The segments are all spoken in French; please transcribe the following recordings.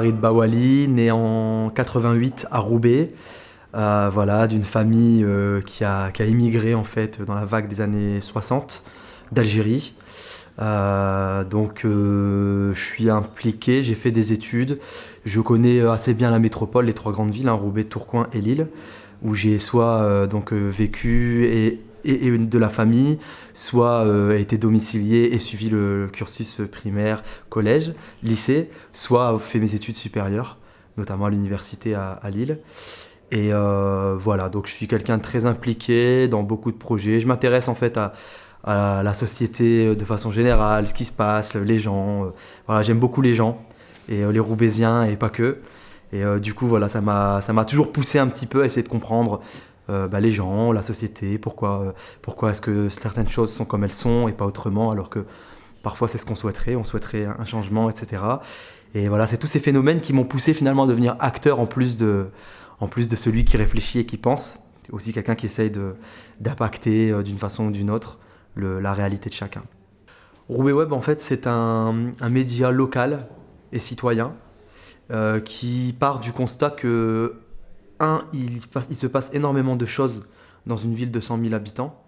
Farid Bawali, né en 88 à Roubaix, voilà, d'une famille qui a immigré en fait dans la vague des années 60 d'Algérie. Je suis impliqué, j'ai fait des études, je connais assez bien la métropole, les trois grandes villes, hein, Roubaix, Tourcoing et Lille, où j'ai soit vécu et de la famille, soit été domicilié et suivi le cursus primaire, collège, lycée, soit fait mes études supérieures, notamment à l'université à Lille. Et voilà, donc je suis quelqu'un de très impliqué dans beaucoup de projets. Je m'intéresse en fait à la société de façon générale, ce qui se passe, les gens. Voilà, j'aime beaucoup les gens et les Roubaisiens et pas que. Et du coup, voilà, ça m'a toujours poussé un petit peu à essayer de comprendre les gens, la société, pourquoi est-ce que certaines choses sont comme elles sont et pas autrement, alors que parfois c'est ce qu'on souhaiterait, on souhaiterait un changement, etc. Et voilà, c'est tous ces phénomènes qui m'ont poussé finalement à devenir acteur en plus de celui qui réfléchit et qui pense. C'est aussi quelqu'un qui essaye d'impacter d'une façon ou d'une autre la réalité de chacun. Roubaix Web, en fait, c'est un média local et citoyen qui part du constat que, il se passe énormément de choses dans une ville de 100 000 habitants,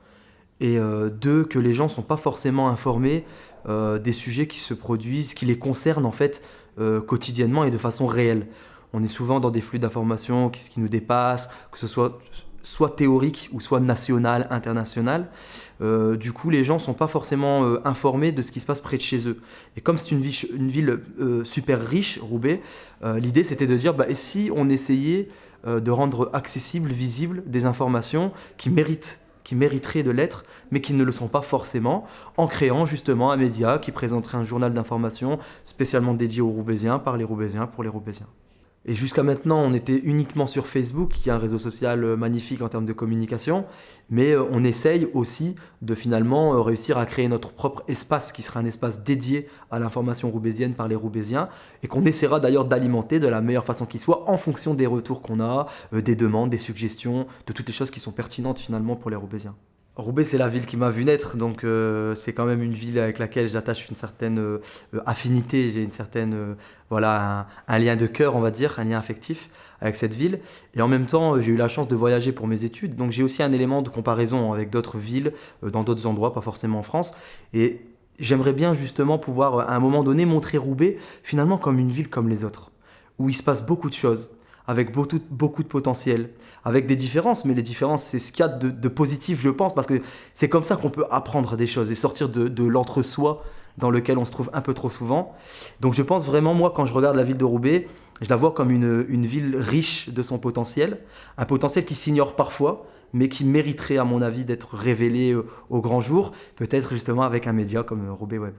et deux, que les gens ne sont pas forcément informés des sujets qui se produisent, qui les concernent en fait quotidiennement et de façon réelle. On est souvent dans des flux d'informations qui nous dépassent, que ce soit théorique ou soit national, international. Du coup, les gens ne sont pas forcément informés de ce qui se passe près de chez eux. Et comme c'est une ville super riche, Roubaix, l'idée c'était de dire, et si on essayait de rendre accessibles, visibles des informations qui mériteraient de l'être, mais qui ne le sont pas forcément, en créant justement un média qui présenterait un journal d'information spécialement dédié aux Roubaisiens, par les Roubaisiens, pour les Roubaisiens. Et jusqu'à maintenant, on était uniquement sur Facebook, qui est un réseau social magnifique en termes de communication, mais on essaye aussi de finalement réussir à créer notre propre espace, qui sera un espace dédié à l'information roubaisienne par les Roubaisiens, et qu'on essaiera d'ailleurs d'alimenter de la meilleure façon qui soit, en fonction des retours qu'on a, des demandes, des suggestions, de toutes les choses qui sont pertinentes finalement pour les Roubaisiens. Roubaix, c'est la ville qui m'a vu naître, donc c'est quand même une ville avec laquelle j'attache une certaine affinité, j'ai une certaine, un lien de cœur, on va dire, un lien affectif avec cette ville. Et en même temps, j'ai eu la chance de voyager pour mes études, donc j'ai aussi un élément de comparaison avec d'autres villes, dans d'autres endroits, pas forcément en France. Et j'aimerais bien justement pouvoir, à un moment donné, montrer Roubaix finalement comme une ville comme les autres, où il se passe beaucoup de choses, avec beaucoup de potentiel, avec des différences, mais les différences, c'est ce qu'il y a de positif, je pense, parce que c'est comme ça qu'on peut apprendre des choses et sortir de l'entre-soi dans lequel on se trouve un peu trop souvent. Donc je pense vraiment, moi, quand je regarde la ville de Roubaix, je la vois comme une ville riche de son potentiel, un potentiel qui s'ignore parfois, mais qui mériterait, à mon avis, d'être révélé au grand jour, peut-être justement avec un média comme Roubaix Web.